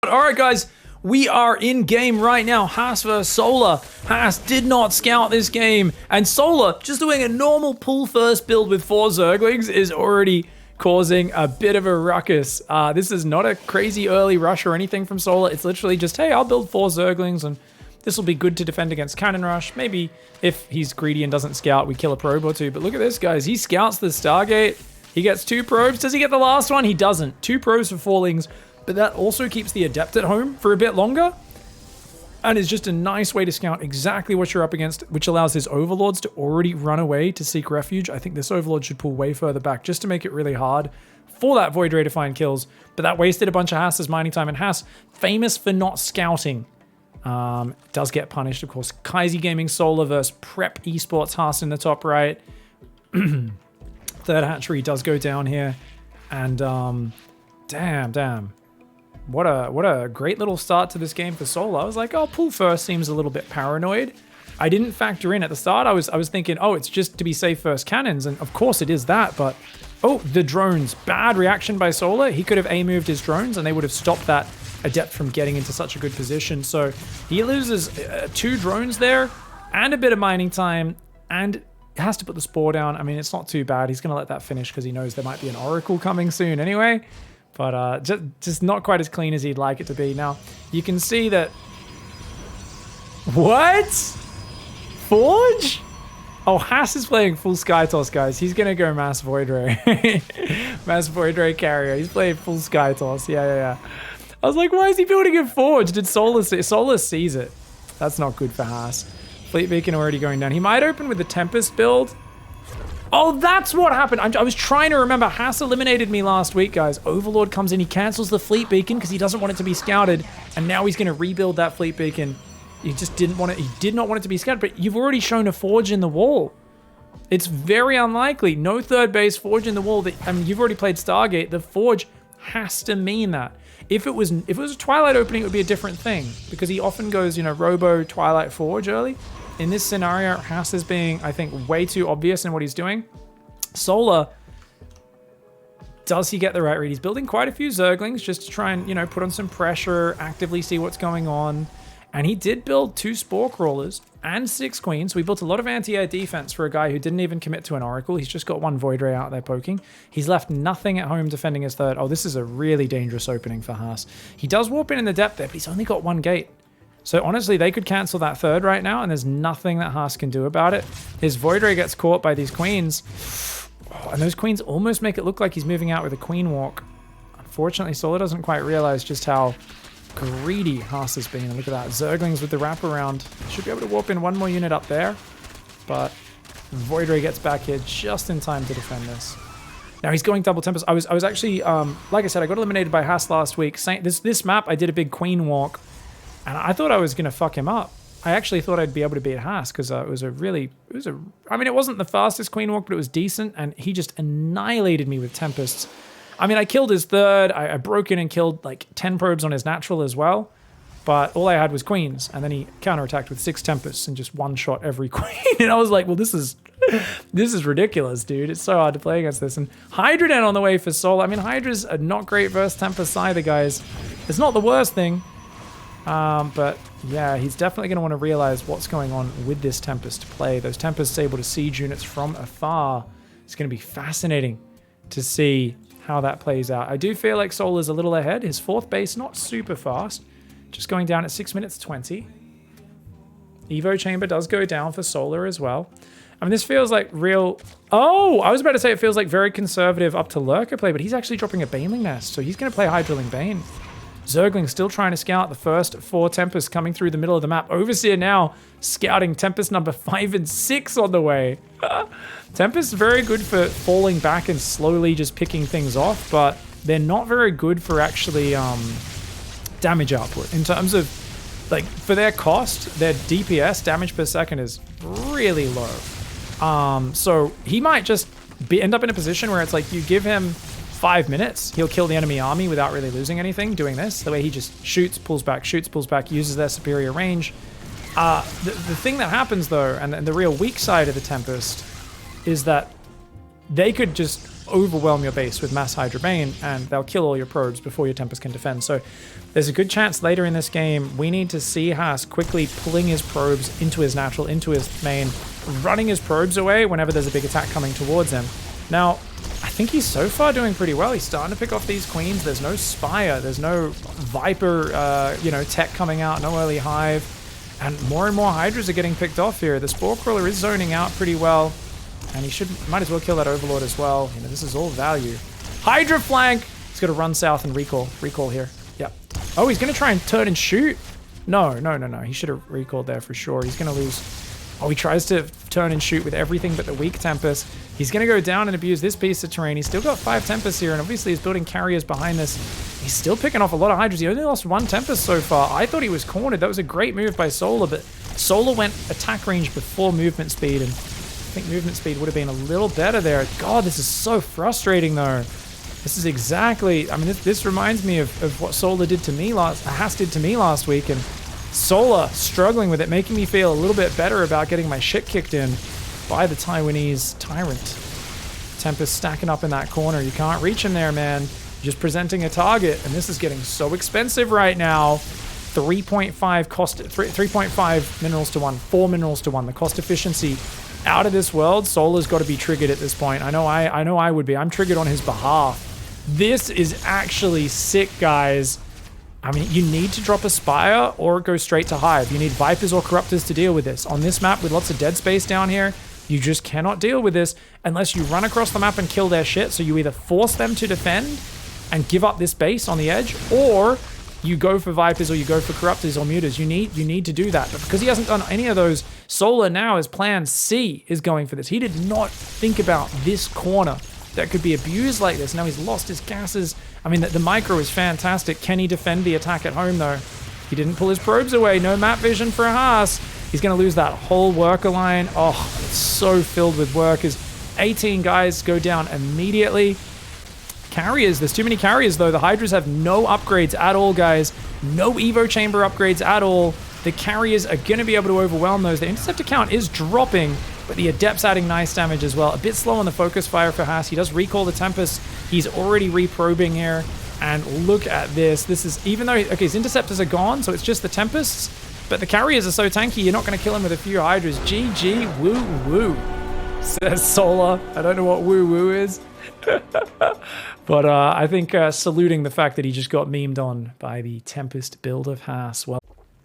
But all right, guys, we are in game right now. Haas versus Solar. Haas did not scout this game, and Solar, just doing a normal pull first build with 4 Zerglings, is already causing a bit of a ruckus. This is not a crazy early rush or anything from Solar. It's literally just, hey, I'll build 4 Zerglings, and this will be good to defend against Cannon Rush. Maybe if he's greedy and doesn't scout, we kill a probe or 2. But look at this, guys. He scouts the Stargate. He gets 2 probes. Does he get the last one? He doesn't. 2 probes for 4lings. But that also keeps the adept at home for a bit longer. And is just a nice way to scout exactly what you're up against, which allows his overlords to already run away to seek refuge. I think this overlord should pull way further back just to make it really hard for that Void Ray to find kills. But that wasted a bunch of Haas's mining time. And Haas, famous for not scouting, does get punished, of course. Kaiser Gaming Solar versus Prep Esports Haas in the top right. Third hatchery does go down here. And damn. What a great little start to this game for Solar. I was like, oh, pull first seems a little bit paranoid. I didn't factor in at the start. I was thinking, oh, it's just to be safe first cannons. And of course it is that, but oh, the drones. Bad reaction by Solar. He could have A-moved his drones and they would have stopped that adept from getting into such a good position. So he loses 2 drones there and a bit of mining time and has to put the spore down. I mean, it's not too bad. He's going to let that finish because he knows there might be an oracle coming soon anyway. But just not quite as clean as he'd like it to be. Now, you can see that... What? Forge? Oh, Haas is playing full Sky Toss, guys. He's going to go Mass Void Ray. Mass Void Ray carrier. He's playing full Sky Toss. Yeah. I was like, why is he building a Forge? Did Solar see? Solar sees it. That's not good for Haas. Fleet Beacon already going down. He might open with the Tempest build. Oh, that's what happened. I was trying to remember. Haas eliminated me last week, guys. Overlord comes in. He cancels the Fleet Beacon because he doesn't want it to be scouted. And now he's going to rebuild that Fleet Beacon. He just didn't want it. He did not want it to be scouted. But you've already shown a Forge in the wall. It's very unlikely. No third base Forge in the wall. I mean, you've already played Stargate. The Forge has to mean that. If it was a Twilight opening, it would be a different thing. Because he often goes, Robo, Twilight, Forge early. In this scenario, Haas is being, I think, way too obvious in what he's doing. Solar, does he get the right read? He's building quite a few Zerglings just to try and, put on some pressure, actively see what's going on. And he did build 2 Spore Crawlers and 6 Queens. So he built a lot of anti-air defense for a guy who didn't even commit to an Oracle. He's just got 1 Void Ray out there poking. He's left nothing at home defending his third. Oh, this is a really dangerous opening for Haas. He does warp in the depth there, but he's only got 1 gate. So honestly, they could cancel that third right now, and there's nothing that Haas can do about it. His Void Ray gets caught by these Queens. Oh, and those Queens almost make it look like he's moving out with a Queen Walk. Unfortunately, Solar doesn't quite realize just how greedy Haas has been. Look at that. Zerglings with the wraparound. Should be able to warp in 1 more unit up there. But Void Ray gets back here just in time to defend this. Now he's going double Tempest. I was actually, like I said, I got eliminated by Haas last week. This map, I did a big Queen Walk. And I thought I was going to fuck him up. I actually thought I'd be able to beat Haas because I mean, it wasn't the fastest Queen Walk, but it was decent. And he just annihilated me with Tempests. I mean, I killed his third. I broke in and killed like 10 probes on his natural as well. But all I had was Queens. And then he counterattacked with 6 Tempests and just one-shot every Queen. And I was like, well, this is ridiculous, dude. It's so hard to play against this. And Hydra on the way for Soul. I mean, Hydra's a not great versus Tempest either, guys. It's not the worst thing. But yeah, he's definitely going to want to realize what's going on with this Tempest play. Those Tempests able to siege units from afar. It's going to be fascinating to see how that plays out. I do feel like Solar's a little ahead. His 4th base, not super fast. Just going down at 6 minutes 20. Evo Chamber does go down for Solar as well. I mean, this feels like real... Oh, I was about to say it feels like very conservative up to Lurker play, but he's actually dropping a Baneling Nest, so he's going to play Hydraling Bane. Zergling still trying to scout the first 4 Tempests coming through the middle of the map. Overseer now scouting Tempest number 5 and 6 on the way. Tempest is very good for falling back and slowly just picking things off, but they're not very good for actually damage output. In terms of, like, for their cost, their DPS, damage per second, is really low. So he might just end up in a position where it's like you give him 5 minutes, he'll kill the enemy army without really losing anything doing this. The way he just shoots, pulls back, uses their superior range. The thing that happens though, and the real weak side of the Tempest, is that they could just overwhelm your base with mass Hydra Bane, and they'll kill all your probes before your Tempest can defend. So there's a good chance later in this game we need to see Haas quickly pulling his probes into his natural, into his main, running his probes away whenever there's a big attack coming towards him. Now, I think he's so far doing pretty well. He's starting to pick off these queens. There's no Spire. There's no Viper, you know, tech coming out. No early Hive. And more Hydras are getting picked off here. The Spore Crawler is zoning out pretty well. And he might as well kill that Overlord as well. You know, this is all value. Hydra flank! He's got to run south and recall. Recall here. Yep. Oh, he's going to try and turn and shoot? No. He should have recalled there for sure. He's going to lose. Oh, he tries to turn and shoot with everything but the weak Tempest. He's going to go down and abuse this piece of terrain. He's still got 5 Tempests here, and obviously he's building carriers behind this. He's still picking off a lot of Hydras. He only lost 1 Tempest so far. I thought he was cornered. That was a great move by Solar, but Solar went attack range before movement speed, and I think movement speed would have been a little better there. God, this is so frustrating, though. This is exactly... I mean, this reminds me of what Solar did to me Haas did to me last week, and Solar struggling with it, making me feel a little bit better about getting my shit kicked in by the Taiwanese Tyrant. Tempest stacking up in that corner. You can't reach him there, man. Just presenting a target, and this is getting so expensive right now. 3.5 cost, 3.5 minerals to 1, 4 minerals to 1. The cost efficiency out of this world. Solar's got to be triggered at this point. I know I would be. I'm triggered on his behalf. This is actually sick, guys. I mean, you need to drop a Spire or go straight to Hive. You need Vipers or Corruptors to deal with this. On this map with lots of dead space down here, you just cannot deal with this unless you run across the map and kill their shit. So you either force them to defend and give up this base on the edge, or you go for Vipers or you go for Corruptors or Mutas. You need to do that. But because he hasn't done any of those, Solar now, his plan C is going for this. He did not think about this corner that could be abused like this. Now he's lost his gases. I mean, the micro is fantastic. Can he defend the attack at home, though? He didn't pull his probes away. No map vision for Haas. He's going to lose that whole worker line. Oh, it's so filled with workers. 18 guys go down immediately. Carriers. There's too many carriers, though. The Hydras have no upgrades at all, guys. No Evo Chamber upgrades at all. The carriers are going to be able to overwhelm those. The interceptor count is dropping, but the adept's adding nice damage as well. A bit slow on the focus fire for Haas. He does recall the Tempest. He's already reprobing here. And look at this. This is, even though, okay, his interceptors are gone, so it's just the Tempests, but the carriers are so tanky, you're not going to kill him with a few Hydras. GG, woo woo, says Solar. I don't know what woo woo is. But I think saluting the fact that he just got memed on by the Tempest build of Haas. Well,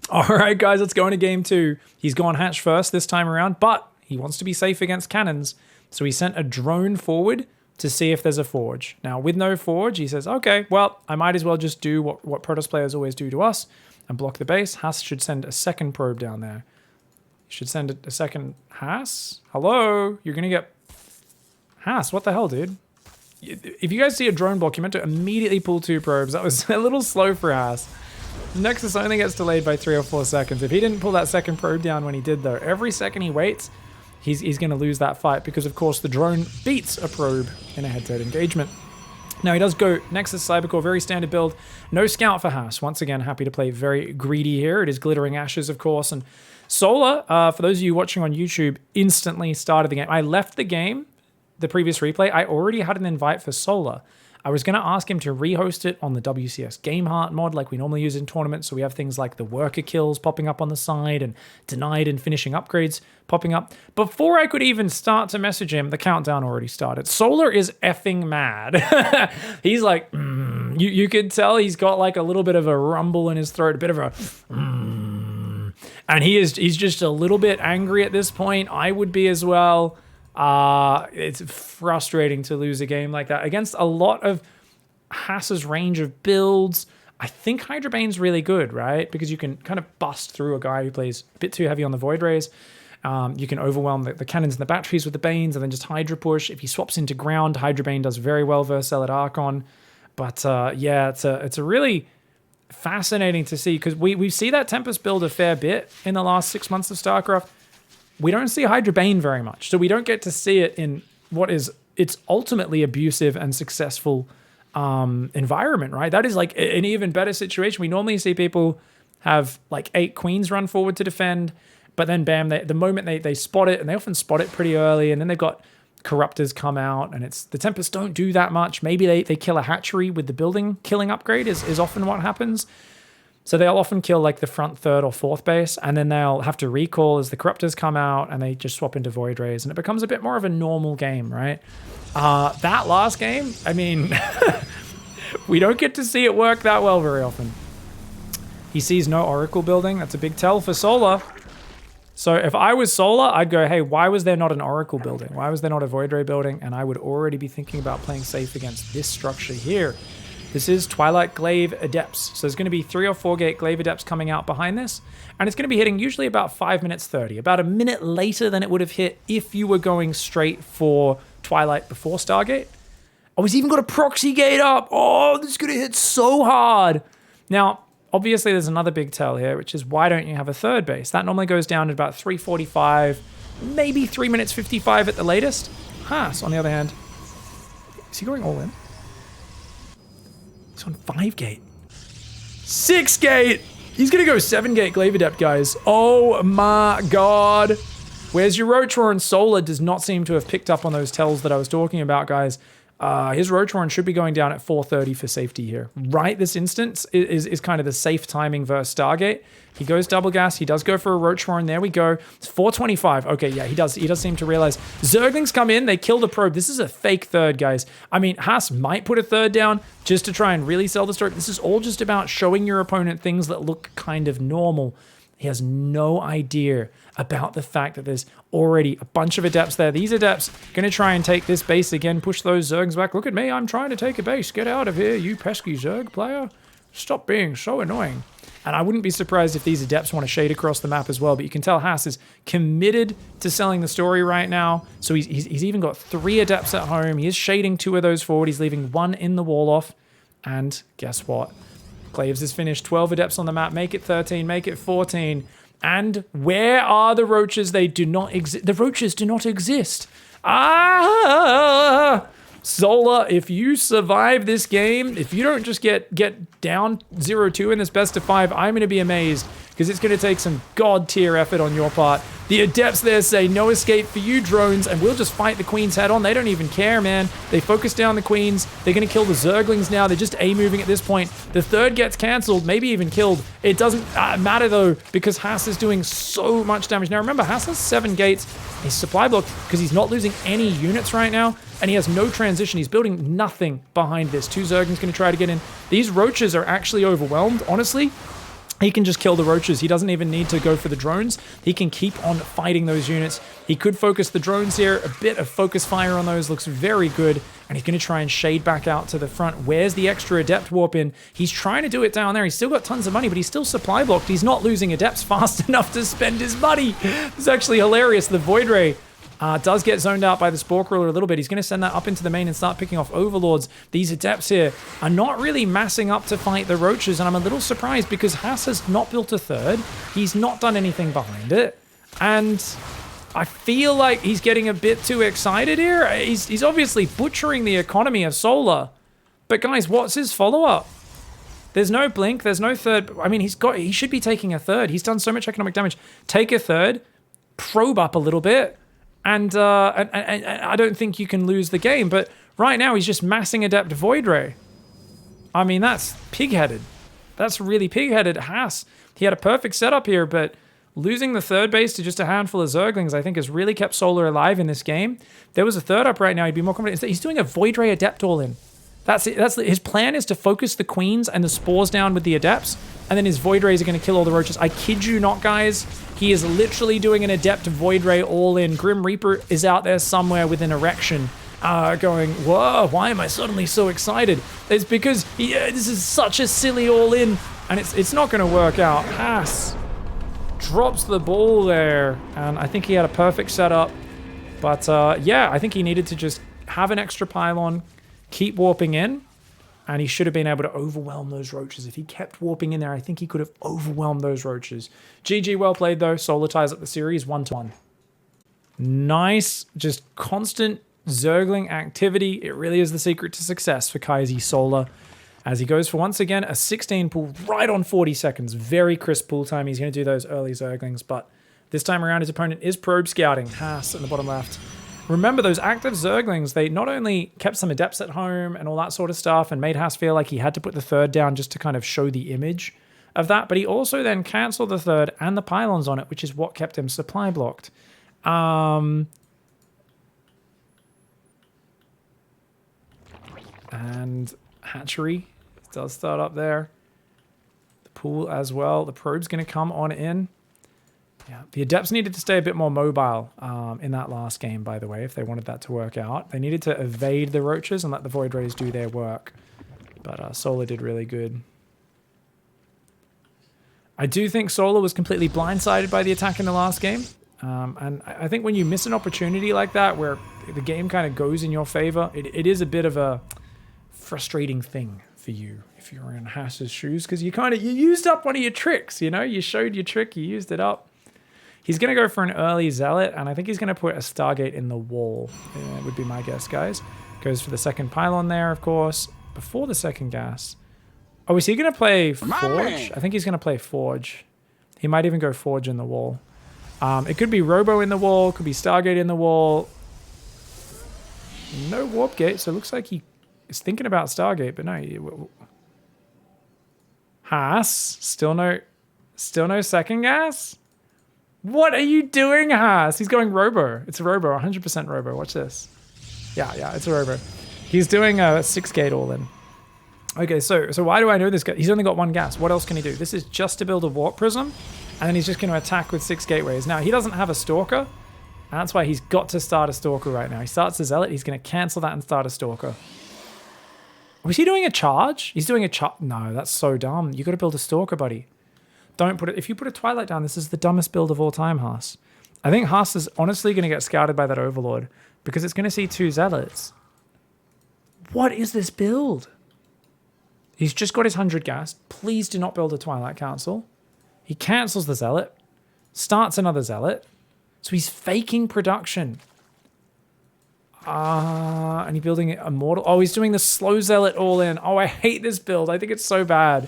all right, guys, let's go into game 2. He's gone hatch first this time around, but he wants to be safe against cannons. So he sent a drone forward to see if there's a forge. Now, with no forge, he says, okay, well, I might as well just do what Protoss players always do to us and block the base. Haas should send a second probe down there. He should send a second... Haas? Hello? You're going to get... Haas, what the hell, dude? If you guys see a drone block, you're meant to immediately pull 2 probes. That was a little slow for Haas. Nexus only gets delayed by 3 or 4 seconds. If he didn't pull that second probe down when he did, though, every second he waits, he's going to lose that fight because, of course, the drone beats a probe in a head-to-head engagement. Now, he does go Nexus Cybercore, very standard build. No scout for Haas. Once again, happy to play very greedy here. It is Glittering Ashes, of course. And Solar, for those of you watching on YouTube, instantly started the game. I left the game, the previous replay. I already had an invite for Solar. I was going to ask him to rehost it on the WCS Game Heart mod like we normally use in tournaments. So we have things like the worker kills popping up on the side and denied and finishing upgrades popping up. Before I could even start to message him, the countdown already started. Solar is effing mad. He's like, you could tell he's got like a little bit of a rumble in his throat, a bit of a and he's just a little bit angry at this point. I would be as well. It's frustrating to lose a game like that against a lot of Haas's range of builds. I think Hydra Bane's really good, right? Because you can kind of bust through a guy who plays a bit too heavy on the Void Rays. You can overwhelm the cannons and the batteries with the Banes and then just Hydra push. If he swaps into ground, Hydra Bane does very well versus Zealot Archon. But yeah, it's a really fascinating to see because we see that Tempest build a fair bit in the last 6 months of StarCraft. We don't see Hydra Bane very much, so we don't get to see it in what is its ultimately abusive and successful environment, right? That is like an even better situation. We normally see people have like 8 queens run forward to defend, but then bam, the moment they spot it, and they often spot it pretty early, and then they've got corruptors come out, and the Tempest don't do that much. Maybe they kill a hatchery with the building killing upgrade is often what happens. So they'll often kill like the front third or fourth base, and then they'll have to recall as the corruptors come out, and they just swap into void rays, and it becomes a bit more of a normal game, right? That last game, I mean, we don't get to see it work that well very often. He sees no Oracle building. That's a big tell for Solar. So if I was Solar, I'd go, hey, why was there not an Oracle building? Why was there not a Void Ray building? And I would already be thinking about playing safe against this structure here. This is Twilight Glaive Adepts. So there's going to be 3 or 4 gate Glaive Adepts coming out behind this. And it's going to be hitting usually about 5 minutes 30. About a minute later than it would have hit if you were going straight for Twilight before Stargate. Oh, he's even got a proxy gate up. Oh, this is going to hit so hard. Now, obviously, there's another big tell here, which is why don't you have a third base? That normally goes down at about 3:45, maybe 3 minutes 55 at the latest. Haas, on the other hand, is he going all in? He's on 5 gate. 6 gate! He's going to go 7 gate Glaive Adept, guys. Oh my god. Where's your Roach Roar? And Solar does not seem to have picked up on those tells that I was talking about, guys. His Roach Roar should be going down at 4:30 for safety here. Right this instance is kind of the safe timing versus Stargate. He goes double gas. He does go for a Roach Roar, and there we go. It's 4:25. Okay, yeah, he does seem to realize. Zerglings come in. They kill the probe. This is a fake third, guys. I mean, Haas might put a third down just to try and really sell the story. This is all just about showing your opponent things that look kind of normal. He has no idea about the fact that there's already a bunch of Adepts there. These Adepts going to try and take this base again, push those Zergs back. Look at me, I'm trying to take a base. Get out of here, you pesky Zerg player. Stop being so annoying. And I wouldn't be surprised if these Adepts want to shade across the map as well, but you can tell Haas is committed to selling the story right now. So he's even got 3 Adepts at home. He is shading 2 of those forward. He's leaving 1 in the wall off. And guess what? Glaives is finished. 12 Adepts on the map. Make it 13. Make it 14. And where are the Roaches? They do not exist. The Roaches do not exist. Ah! Solar, if you survive this game, if you don't just get down 0-2 in this best of 5, I'm going to be amazed, because it's going to take some god tier effort on your part. The Adepts there say no escape for you drones, and we'll just fight the Queens head on. They don't even care, man. They focus down the Queens. They're going to kill the Zerglings now. They're just A-moving at this point. The third gets cancelled, maybe even killed. It doesn't matter though, because Haas is doing so much damage. Now remember, Haas has 7 gates. He's supply blocked because he's not losing any units right now, and he has no transition. He's building nothing behind this. 2 Zerglings going to try to get in. These Roaches are actually overwhelmed, honestly. He can just kill the Roaches. He doesn't even need to go for the drones. He can keep on fighting those units. He could focus the drones here. A bit of focus fire on those looks very good. And he's going to try and shade back out to the front. Where's the extra Adept warp in? He's trying to do it down there. He's still got tons of money, but he's still supply blocked. He's not losing Adepts fast enough to spend his money. It's actually hilarious. The Void Ray does get zoned out by the Spore Crawler a little bit. He's going to send that up into the main and start picking off Overlords. These Adepts here are not really massing up to fight the Roaches, and I'm a little surprised because Haas has not built a third. He's not done anything behind it, and I feel like he's getting a bit too excited here. He's obviously butchering the economy of Solar, but guys, what's his follow-up? There's no blink, there's no third. I mean, he should be taking a third. He's done so much economic damage. Take a third, probe up a little bit, and I don't think you can lose the game. But right now, he's just massing Adept Void Ray. I mean, that's pig-headed. That's really pig-headed. Haas, he had a perfect setup here, but losing the third base to just a handful of Zerglings, I think, has really kept Solar alive in this game. If there was a third up right now, he'd be more confident. He's doing a Void Ray Adept all in. That's it. His plan is to focus the Queens and the Spores down with the Adepts, and then his Void Rays are going to kill all the Roaches. I kid you not, guys. He is literally doing an Adept Void Ray all in. Grim Reaper is out there somewhere with an erection, going, whoa, why am I suddenly so excited? It's because this is such a silly all in, and it's not going to work out. Haas drops the ball there, and I think he had a perfect setup. But yeah, I think he needed to just have an extra pylon, keep warping in, and he should have been able to overwhelm those Roaches. If he kept warping in there, I think he could have overwhelmed those Roaches. GG, well played though. Solar ties up the series 1-1. Nice, just constant Zergling activity. It really is the secret to success for Kaiser Solar, as he goes for, once again, a 16 pull right on 40 seconds. Very crisp pull time. He's going to do those early Zerglings, but this time around his opponent is probe scouting. Haas in the bottom left. Remember, those active Zerglings, they not only kept some adepts at home and all that sort of stuff and made Haas feel like he had to put the third down just to kind of show the image of that, but he also then cancelled the third and the pylons on it, which is what kept him supply blocked. And hatchery does start up there. The pool as well. The probe's going to come on in. Yeah, the adepts needed to stay a bit more mobile in that last game, by the way, if they wanted that to work out. They needed to evade the roaches and let the void rays do their work. But Solar did really good. I do think Solar was completely blindsided by the attack in the last game. And I think when you miss an opportunity like that, where the game kind of goes in your favor, it is a bit of a frustrating thing for you if you're in Haas's shoes, because you used up one of your tricks, you know? You showed your trick, you used it up. He's going to go for an early Zealot, and I think he's going to put a Stargate in the wall, would be my guess, guys. Goes for the second pylon there, of course, before the second gas. Oh, is he going to play Forge? I think he's going to play Forge. He might even go Forge in the wall. It could be Robo in the wall, could be Stargate in the wall. No Warp Gate, so it looks like he is thinking about Stargate, but no. Haas, still no second gas? What are you doing, Haas? He's going Robo. It's a Robo, 100% Robo. Watch this. Yeah, it's a Robo. He's doing a 6-gate all-in. Okay, so why do I know this guy? He's only got one gas. What else can he do? This is just to build a Warp Prism, and then he's just going to attack with 6 gateways. Now, he doesn't have a Stalker, and that's why he's got to start a Stalker right now. He starts a Zealot. He's going to cancel that and start a Stalker. Was he doing a charge? He's doing a charge. No, that's so dumb. You got to build a Stalker, buddy. Don't put it. If you put a Twilight down, this is the dumbest build of all time, Haas. I think Haas is honestly going to get scouted by that Overlord because it's going to see 2 Zealots. What is this build? He's just got his 100 gas. Please do not build a Twilight Council. He cancels the Zealot, starts another Zealot. So he's faking production. And he's building it Immortal. Oh, he's doing the slow Zealot all in. Oh, I hate this build. I think it's so bad.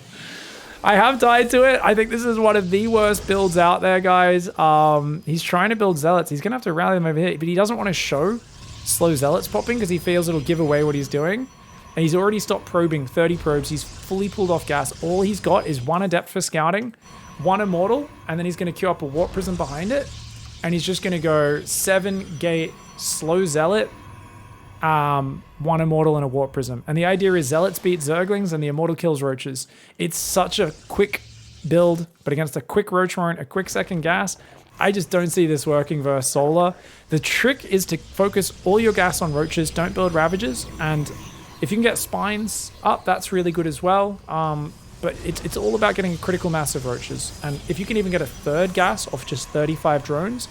I have died to it. I think this is one of the worst builds out there, guys. He's trying to build Zealots. He's going to have to rally them over here, but he doesn't want to show slow Zealots popping because he feels it'll give away what he's doing. And he's already stopped probing, 30 probes. He's fully pulled off gas. All he's got is 1 Adept for scouting, 1 Immortal, and then he's going to queue up a Warp Prism behind it. And he's just going to go 7-gate slow Zealot, 1 Immortal and a Warp Prism. And the idea is Zealots beat Zerglings and the Immortal kills Roaches. It's such a quick build, but against a quick Roach Warrant, a quick second gas, I just don't see this working versus Solar. The trick is to focus all your gas on Roaches, don't build Ravagers, and if you can get Spines up, that's really good as well. But it's all about getting a critical mass of Roaches. And if you can even get a third gas off just 35 drones,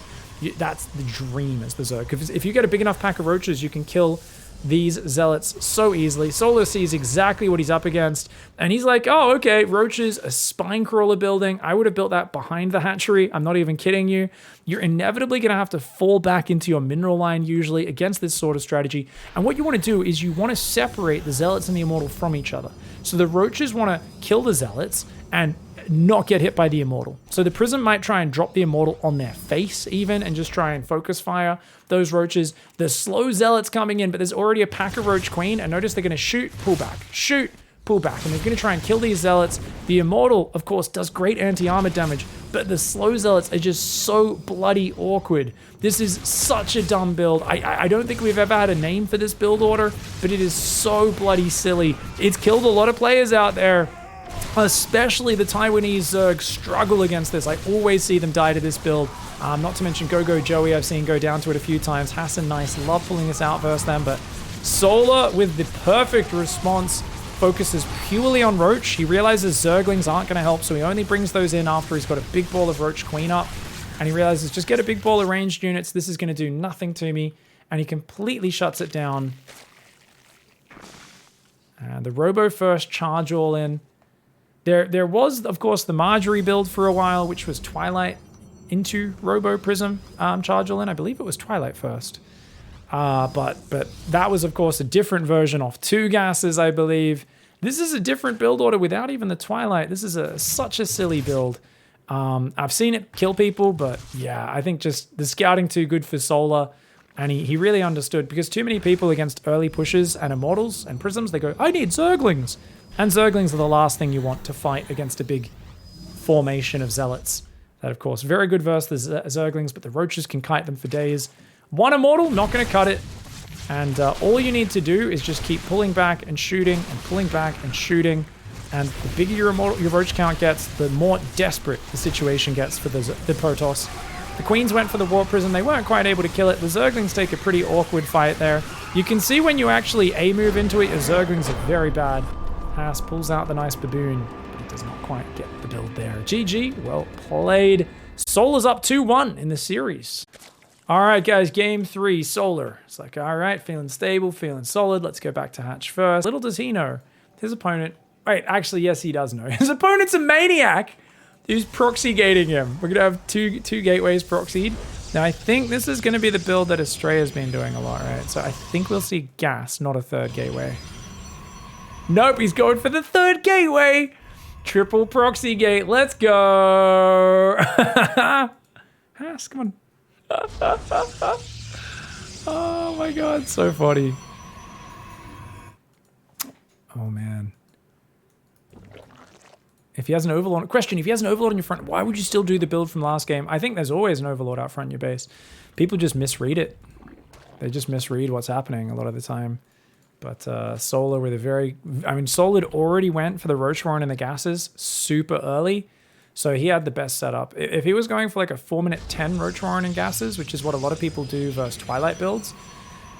that's the dream as the Zerg. If you get a big enough pack of Roaches, you can kill these Zealots so easily. Solar sees exactly what he's up against, and he's like, oh, okay, Roaches, a Spine Crawler building. I would have built that behind the hatchery. I'm not even kidding you. You're inevitably going to have to fall back into your mineral line usually against this sort of strategy. And what you want to do is you want to separate the Zealots and the Immortal from each other. So the Roaches want to kill the Zealots and not get hit by the Immortal. So the Prism might try and drop the Immortal on their face even and just try and focus fire those Roaches. The slow Zealots coming in, but there's already a pack of Roach Queen, and notice they're going to shoot, pull back, shoot, pull back, and they're going to try and kill these Zealots. The Immortal, of course, does great anti-armor damage, but the slow Zealots are just so bloody awkward. This is such a dumb build. I don't think we've ever had a name for this build order, but it is so bloody silly. It's killed a lot of players out there. Especially the Taiwanese Zerg struggle against this. I always see them die to this build. Not to mention Go Joey, I've seen go down to it a few times. Hassan Nice, love pulling this out versus them. But Solar, with the perfect response, focuses purely on Roach. He realizes Zerglings aren't going to help, so he only brings those in after he's got a big ball of Roach Queen up. And he realizes, just get a big ball of ranged units. This is going to do nothing to me. And he completely shuts it down. And the Robo first charge all in. There was, of course, the Marjorie build for a while, which was Twilight into Robo Prism charge all in. I believe it was Twilight first. But that was, of course, a different version of 2 gases, I believe. This is a different build order without even the Twilight. This is such a silly build. I've seen it kill people, but yeah, I think just the scouting too good for Solar. And he really understood, because too many people against early pushes and immortals and prisms, they go, I need zerglings. And zerglings are the last thing you want to fight against a big formation of zealots. That, of course, very good versus the zerglings, but the roaches can kite them for days. One immortal, not going to cut it. And all you need to do is just keep pulling back and shooting and pulling back and shooting. And the bigger your roach count gets, the more desperate the situation gets for the Protoss. The Queens went for the Warp Prism. They weren't quite able to kill it. The Zerglings take a pretty awkward fight there. You can see when you actually A-move into it, your Zerglings are very bad. Haas pulls out the nice Baboon, but he does not quite get the build there. GG, well played. Solar's up 2-1 in the series. All right, guys, game 3, Solar. It's like, all right, feeling stable, feeling solid. Let's go back to Hatch first. Little does he know, his opponent... Wait, actually, yes, he does know. His opponent's a maniac who's proxy gating him. We're going to have two gateways proxied. Now, I think this is going to be the build that Estrella's been doing a lot, right? So I think we'll see gas, not a third gateway. Nope, he's going for the third gateway. Triple proxy gate. Let's go. Haas, come on. Oh, my God. So funny. Oh, man. If he has an Overlord... Question, if he has an Overlord in your front, why would you still do the build from last game? I think there's always an Overlord out front in your base. People just misread it. They just misread what's happening a lot of the time. But Solar with a very... I mean, Solar already went for the Roach Warren and the gases super early. So he had the best setup. If he was going for like a 4-minute 10 Roach Warren and gases, which is what a lot of people do versus Twilight builds,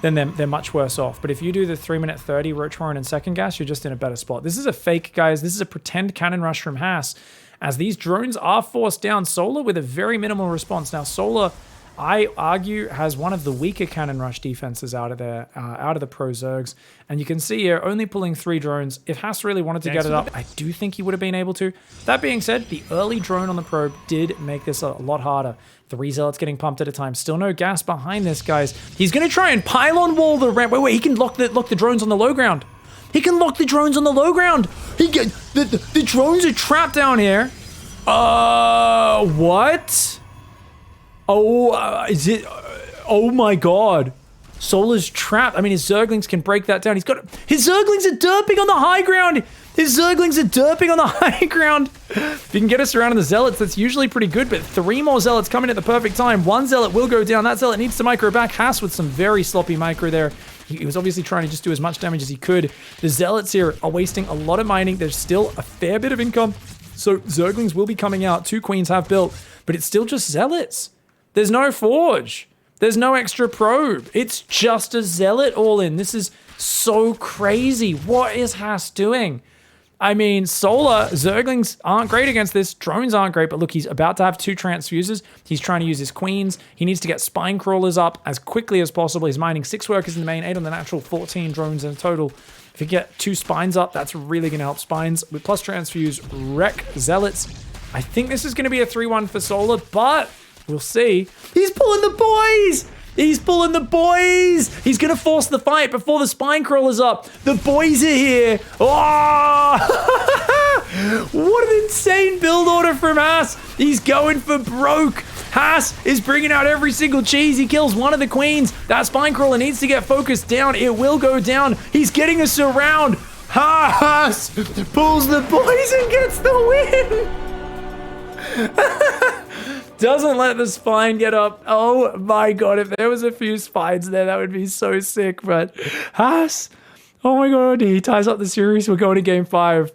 then they're much worse off. But if you do the 3-minute 30 Roach Warren and second gas, you're just in a better spot. This is a fake, guys. This is a pretend cannon rush from Haas, as these drones are forced down. Solar with a very minimal response. Now, Solar, I argue, has one of the weaker cannon rush defenses out of there, out of the pro Zergs. And you can see here, only pulling 3 drones. If Haas really wanted to get it up, I do think he would have been able to. That being said, the early drone on the probe did make this a lot harder. 3 zealots getting pumped at a time. Still no gas behind this, guys. He's going to try and pylon wall the ramp. Wait, he can lock the drones on the low ground. He can lock the drones on the low ground. The drones are trapped down here. What? Oh, is it? Oh my God. Solar's trapped. I mean, his Zerglings can break that down. His Zerglings are derping on the high ground. His Zerglings are derping on the high ground. If you can get us surrounding the Zealots, that's usually pretty good, but 3 more Zealots coming at the perfect time. 1 Zealot will go down. That Zealot needs to micro back. Haas with some very sloppy micro there. He was obviously trying to just do as much damage as he could. The Zealots here are wasting a lot of mining. There's still a fair bit of income, so Zerglings will be coming out. 2 Queens have built, but it's still just Zealots. There's no Forge. There's no extra probe. It's just a Zealot all in. This is so crazy. What is Haas doing? I mean, Solar, Zerglings aren't great against this. Drones aren't great, but look, he's about to have 2 transfuses. He's trying to use his Queens. He needs to get Spine Crawlers up as quickly as possible. He's mining 6 workers in the main, 8 on the natural, 14 drones in total. If you get 2 Spines up, that's really going to help Spines. With plus transfuse, wreck Zealots. I think this is going to be a 3-1 for Solar, but we'll see. He's pulling the boys! He's pulling the boys! He's going to force the fight before the Spine Crawler's up. The boys are here. Oh! What an insane build order from Haas. He's going for broke. Haas is bringing out every single cheese. He kills one of the Queens. That Spine Crawler needs to get focused down. It will go down. He's getting a surround. Haas pulls the boys and gets the win. Doesn't let the Spine get up. Oh my God, if there was a few Spines there, that would be so sick. But Haas, oh my God, he ties up the series. We're going to game 5.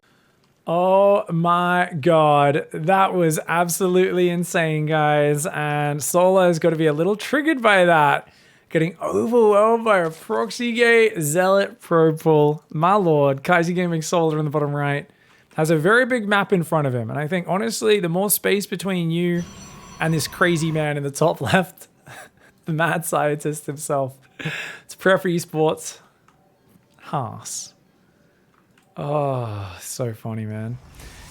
Oh my God, that was absolutely insane, guys. And Solar has got to be a little triggered by that. Getting overwhelmed by a proxy gate, Zealot pro pull. My Lord, Kaiser Gaming Solar in the bottom right has a very big map in front of him. And I think, honestly, the more space between you and this crazy man in the top left, the mad scientist himself. It's prayer for esports. Haas. Oh, so funny, man.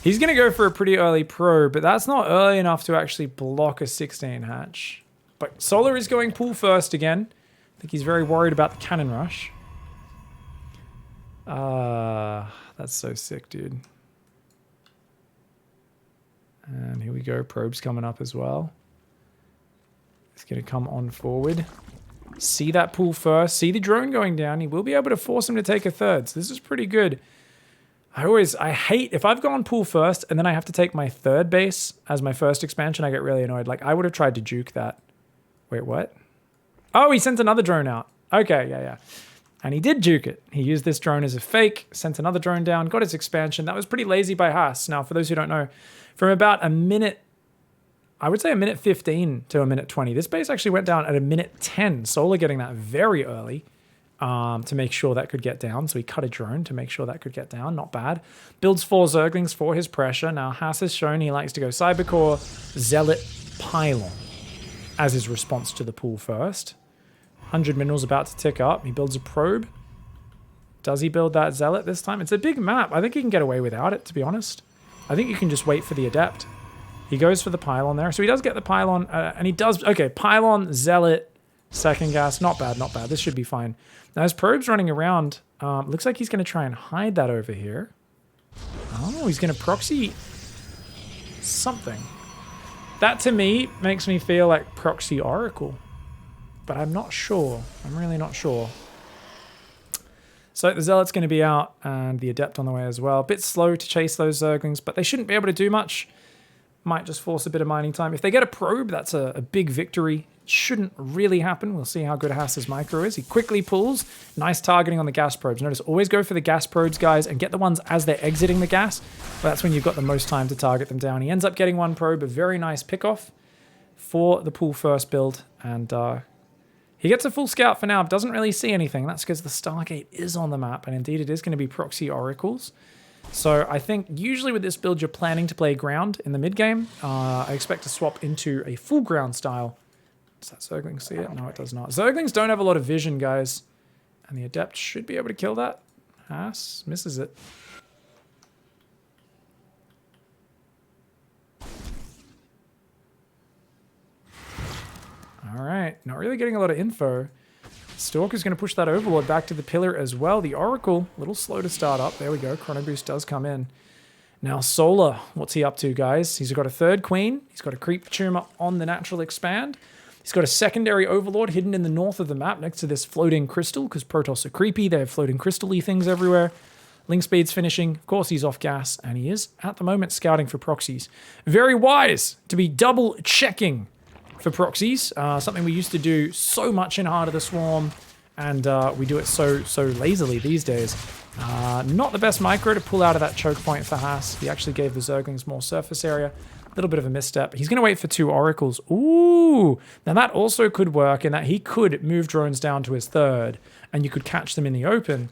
He's going to go for a pretty early probe, but that's not early enough to actually block a 16 hatch. But Solar is going pool first again. I think he's very worried about the cannon rush. That's so sick, dude. And here we go. Probe's coming up as well. It's going to come on forward. See that pull first. See the drone going down. He will be able to force him to take a third. So this is pretty good. I hate, if I've gone pull first and then I have to take my third base as my first expansion, I get really annoyed. Like, I would have tried to juke that. Wait, what? Oh, he sent another drone out. Okay, yeah. And he did juke it. He used this drone as a fake, sent another drone down, got his expansion. That was pretty lazy by Haas. Now, for those who don't know, from about a minute, I would say a minute 15 to a minute 20, this base actually went down at a minute 10. Solar getting that very early. To make sure that could get down. So he cut a drone to make sure that could get down. Not bad. Builds 4 Zerglings for his pressure. Now, Haas has shown he likes to go Cybercore, Zealot, Pylon as his response to the pull first. 100 minerals about to tick up. He builds a probe. Does he build that Zealot this time? It's a big map. I think he can get away without it, to be honest. I think you can just wait for the adept. He goes for the Pylon there. So he does get the Pylon, and he does... Okay, Pylon, Zealot, second gas. Not bad, not bad. This should be fine. Now, his probe's running around. Looks like he's going to try and hide that over here. Oh, he's going to proxy something. That, to me, makes me feel like proxy Oracle. But I'm not sure. I'm really not sure. So the Zealot's going to be out, and the Adept on the way as well. A bit slow to chase those Zerglings, but they shouldn't be able to do much. Might just force a bit of mining time. If they get a probe, that's a big victory. Shouldn't really happen. We'll see how good Haas's micro is. He quickly pulls. Nice targeting on the gas probes. Notice, always go for the gas probes, guys, and get the ones as they're exiting the gas. But that's when you've got the most time to target them down. He ends up getting one probe, a very nice pick-off for the pull first build. And he gets a full scout for now. Doesn't really see anything. That's because the Stargate is on the map. And indeed, it is going to be proxy oracles. So I think usually with this build, you're planning to play ground in the mid-game. I expect to swap into a full ground style. Does that Zergling see it? No, it does not. Zerglings don't have a lot of vision, guys. And the Adept should be able to kill that. Haas misses it. All right, not really getting a lot of info. Stalker's going to push that Overlord back to the pillar as well. The Oracle, a little slow to start up. There we go. Chrono Boost does come in. Now, Solar, what's he up to, guys? He's got a third Queen. He's got a Creep Tumor on the Natural Expand. He's got a secondary Overlord hidden in the north of the map next to this floating crystal, because Protoss are creepy. They have floating crystal-y things everywhere. Link speed's finishing. Of course, he's off gas, and he is, at the moment, scouting for proxies. Very wise to be double-checking for proxies. Something we used to do so much in Heart of the Swarm, and we do it so lazily these days. Not the best micro to pull out of that choke point for Haas. He actually gave the Zerglings more surface area. A little bit of a misstep. He's going to wait for 2 oracles. Ooh! Now that also could work in that he could move drones down to his third, and you could catch them in the open.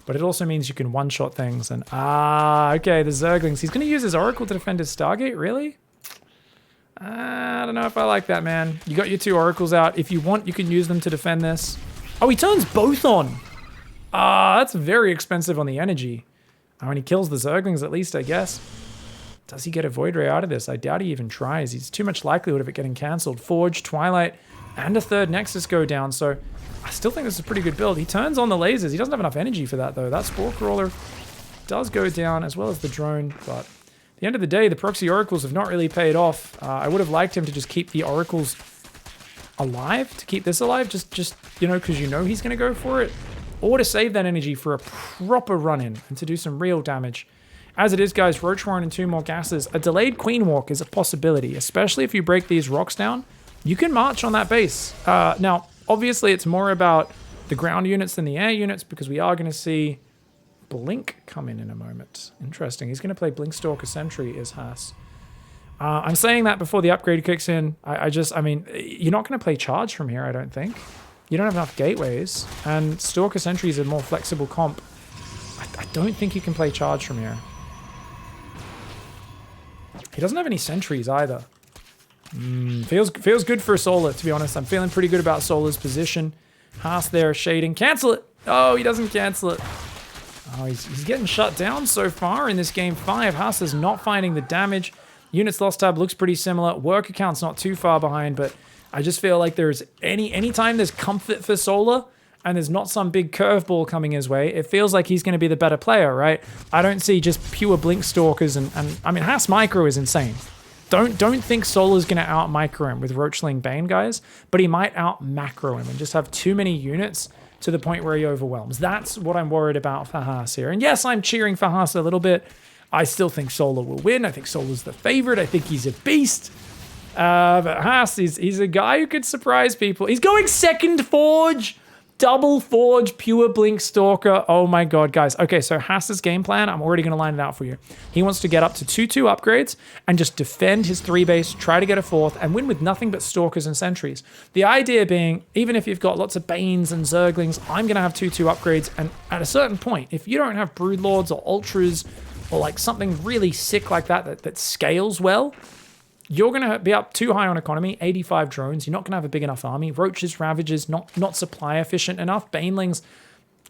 But it also means you can one-shot things. And okay, the Zerglings. He's going to use his oracle to defend his Stargate, really? I don't know if I like that, man. You got your 2 oracles out. If you want, you can use them to defend this. Oh, he turns both on. That's very expensive on the energy. Oh, and he kills the Zerglings at least, I guess. Does he get a Void Ray out of this? I doubt he even tries. He's too much likelihood of it getting cancelled. Forge, Twilight, and a third Nexus go down. So I still think this is a pretty good build. He turns on the lasers. He doesn't have enough energy for that, though. That Spore Crawler does go down, as well as the drone. But at the end of the day, the proxy oracles have not really paid off. I would have liked him to just keep the oracles alive, to keep this alive, just you know, because you know he's going to go for it. Or to save that energy for a proper run-in and to do some real damage. As it is, guys, Roach Warren and 2 more gases. A delayed Queen Walk is a possibility, especially if you break these rocks down. You can march on that base. Now, obviously, it's more about the ground units than the air units, because we are going to see Blink come in a moment. Interesting. He's going to play Blink Stalker Sentry as Haas. I'm saying that before the upgrade kicks in. I mean, you're not going to play Charge from here, I don't think. You don't have enough gateways, and Stalker Sentry is a more flexible comp. I don't think you can play Charge from here. He doesn't have any sentries either. Feels good for Solar, to be honest. I'm feeling pretty good about Solar's position. Haas there shading. Cancel it! Oh, he doesn't cancel it. Oh, he's getting shut down so far in this game 5. Haas is not finding the damage. Units lost tab looks pretty similar. Worker count's not too far behind, but I just feel like there's anytime there's comfort for Solar, and there's not some big curveball coming his way, it feels like he's going to be the better player, right? I don't see just pure Blink Stalkers, and I mean, Haas Micro is insane. Don't think Solar's going to out micro him with Roachling Bane, guys, but he might out macro him and just have too many units to the point where he overwhelms. That's what I'm worried about for Haas here. And yes, I'm cheering for Haas a little bit. I still think Solar will win. I think Solar's the favorite. I think he's a beast. But Haas, he's a guy who could surprise people. He's going second Forge. Double Forge, Pure Blink Stalker. Oh my god, guys. Okay, so Haas's game plan, I'm already going to line it out for you. He wants to get up to 2-2 upgrades and just defend his 3 base, try to get a 4th, and win with nothing but Stalkers and Sentries. The idea being, even if you've got lots of Banes and Zerglings, I'm going to have 2-2 upgrades, and at a certain point, if you don't have Broodlords or Ultras or like something really sick like that scales well, you're going to be up too high on economy, 85 drones. You're not going to have a big enough army. Roaches, Ravagers, not supply efficient enough. Banelings,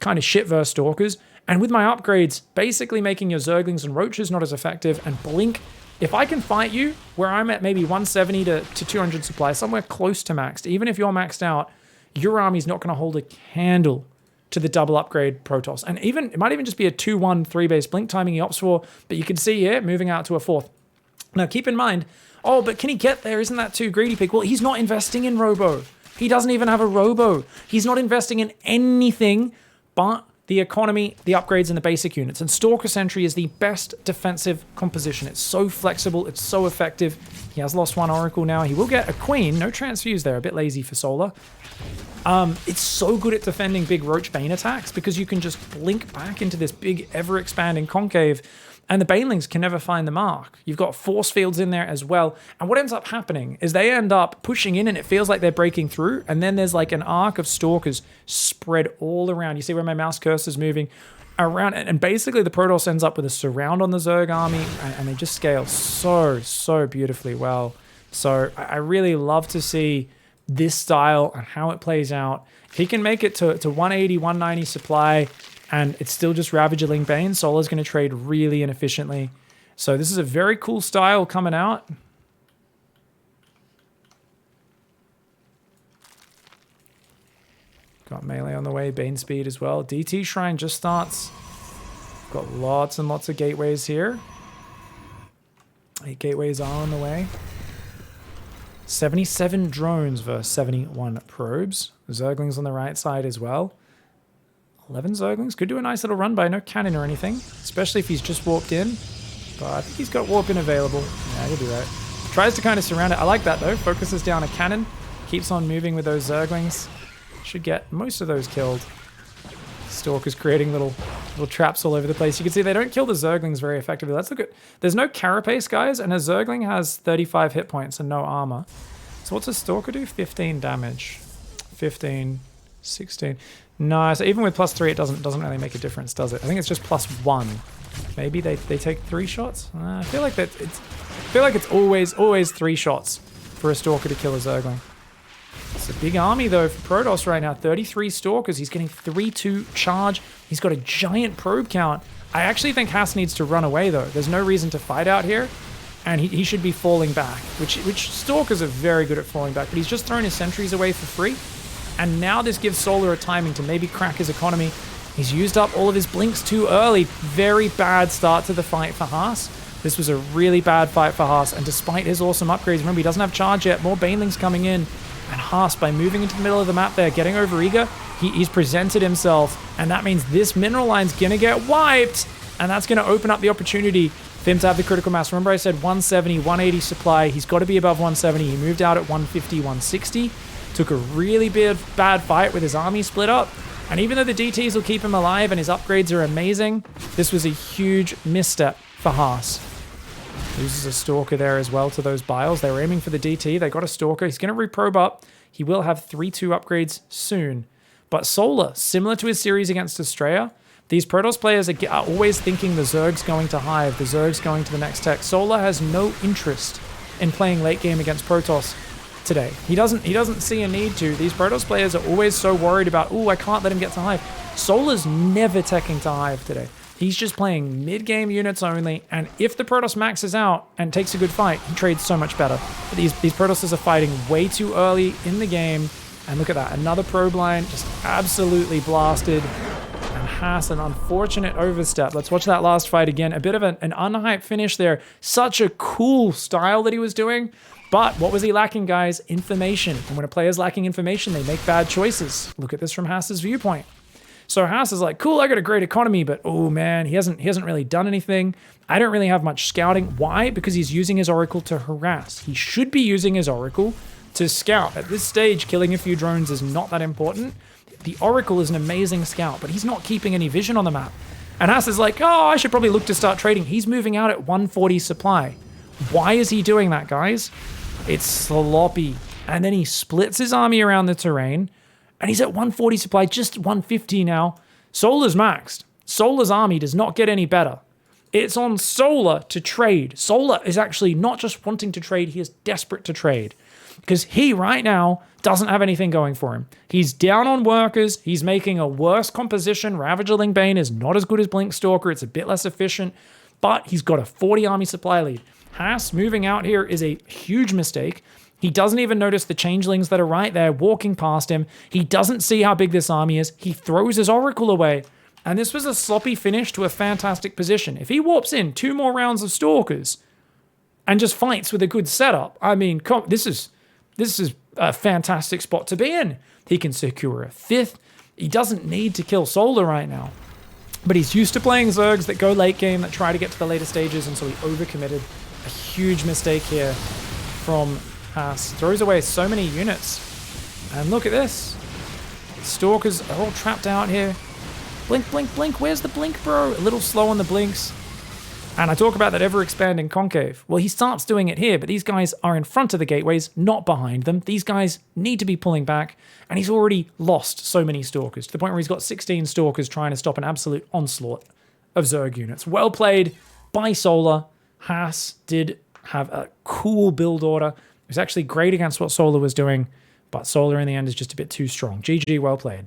kind of shit versus Stalkers. And with my upgrades, basically making your Zerglings and Roaches not as effective. And Blink, if I can fight you where I'm at maybe 170 to 200 supply, somewhere close to maxed, even if you're maxed out, your army's not going to hold a candle to the double upgrade Protoss. And even it might even just be a 2-1 3-base Blink timing he opts for. But you can see here, moving out to a 4th. Now keep in mind, oh, but can he get there? Isn't that too greedy, Pig? Well, he's not investing in Robo. He doesn't even have a Robo. He's not investing in anything but the economy, the upgrades, and the basic units. And Stalker Sentry is the best defensive composition. It's so flexible. It's so effective. He has lost 1 Oracle now. He will get a Queen. No transfuse there. A bit lazy for Solar. It's so good at defending big Roach Bane attacks because you can just blink back into this big, ever-expanding concave. And the Banelings can never find the mark. You've got force fields in there as well. And what ends up happening is they end up pushing in and it feels like they're breaking through. And then there's like an arc of Stalkers spread all around. You see where my mouse cursor is moving around. And basically the Protoss ends up with a surround on the Zerg army. And they just scale so beautifully well. So I really love to see this style and how it plays out. If he can make it to 180, 190 supply, and it's still just Ravagerling Bane, Solar's going to trade really inefficiently. So this is a very cool style coming out. Got melee on the way, Bane speed as well. DT Shrine just starts. Got lots and lots of gateways here. 8 gateways are on the way. 77 drones versus 71 probes. Zerglings on the right side as well. 11 Zerglings. Could do a nice little run by no cannon or anything, especially if he's just warped in. But I think he's got warp in available. Yeah, he'll do that. Tries to kind of surround it. I like that though. Focuses down a cannon. Keeps on moving with those Zerglings. Should get most of those killed. Stalker's creating little traps all over the place. You can see they don't kill the Zerglings very effectively. Let's look at... There's no carapace, guys, and a Zergling has 35 hit points and no armor. So what's a Stalker do? 15 damage. 15, 16... No, so even with +3, it doesn't really make a difference, does it? I think it's just +1. Maybe they take 3 shots. I feel like it's always 3 shots for a Stalker to kill a Zergling. It's a big army though for Protoss right now. 33 Stalkers. He's getting 3-2 charge. He's got a giant probe count. I actually think Haas needs to run away though. There's no reason to fight out here, and he should be falling back. Which Stalkers are very good at falling back. But he's just thrown his sentries away for free. And now this gives Solar a timing to maybe crack his economy. He's used up all of his blinks too early. Very bad start to the fight for Haas. This was a really bad fight for Haas. And despite his awesome upgrades, remember, he doesn't have charge yet. More Banelings coming in. And Haas, by moving into the middle of the map there, getting over eager, he's presented himself. And that means this mineral line's going to get wiped. And that's going to open up the opportunity for him to have the critical mass. Remember I said 170, 180 supply. He's got to be above 170. He moved out at 150, 160. Took a really bad fight with his army split up. And even though the DTs will keep him alive and his upgrades are amazing, this was a huge misstep for Haas. Loses a Stalker there as well to those Biles. They were aiming for the DT. They got a Stalker. He's going to reprobe up. He will have 3-2 upgrades soon. But Solar, similar to his series against Estrella, these Protoss players are always thinking the Zerg's going to Hive, the Zerg's going to the next tech. Solar has no interest in playing late game against Protoss today. He doesn't see a need to. These Protoss players are always so worried about, oh, I can't let him get to Hive. Solar's never teching to Hive today. He's just playing mid-game units only, and if the Protoss maxes out and takes a good fight, he trades so much better. But these Protosses are fighting way too early in the game, and look at that. Another probe line just absolutely blasted, and Haas, an unfortunate overstep. Let's watch that last fight again. A bit of an unhyped finish there. Such a cool style that he was doing. But what was he lacking, guys? Information. And when a player's lacking information, they make bad choices. Look at this from Haas's viewpoint. So Haas is like, cool, I got a great economy, but oh man, he hasn't really done anything. I don't really have much scouting. Why? Because he's using his Oracle to harass. He should be using his Oracle to scout. At this stage, killing a few drones is not that important. The Oracle is an amazing scout, but he's not keeping any vision on the map. And Haas is like, oh, I should probably look to start trading. He's moving out at 140 supply. Why is he doing that, guys? It's sloppy. And then he splits his army around the terrain, and he's at 140 supply, just 150 now. Solar's maxed. Solar's army does not get any better. It's on Solar to trade. Solar is actually not just wanting to trade, he is desperate to trade. Because he, right now, doesn't have anything going for him. He's down on workers. He's making a worse composition. Ravager Bane is not as good as Blink Stalker. It's a bit less efficient. But he's got a 40 army supply lead. Haas moving out here is a huge mistake. He doesn't even notice the changelings that are right there walking past him. He doesn't see how big this army is. He throws his Oracle away. And this was a sloppy finish to a fantastic position. If he warps in 2 more rounds of Stalkers and just fights with a good setup, I mean, this is a fantastic spot to be in. He can secure a 5th. He doesn't need to kill Solar right now. But he's used to playing Zergs that go late game, that try to get to the later stages, and so he overcommitted. A huge mistake here from Haas. Throws away so many units. And look at this. Stalkers are all trapped out here. Blink, blink, blink. Where's the blink, bro? A little slow on the blinks. And I talk about that ever-expanding concave. Well, he starts doing it here, but these guys are in front of the gateways, not behind them. These guys need to be pulling back, and he's already lost so many Stalkers, to the point where he's got 16 Stalkers trying to stop an absolute onslaught of Zerg units. Well played by Solar. Haas did have a cool build order. It was actually great against what Solar was doing, but Solar in the end is just a bit too strong. GG, well played.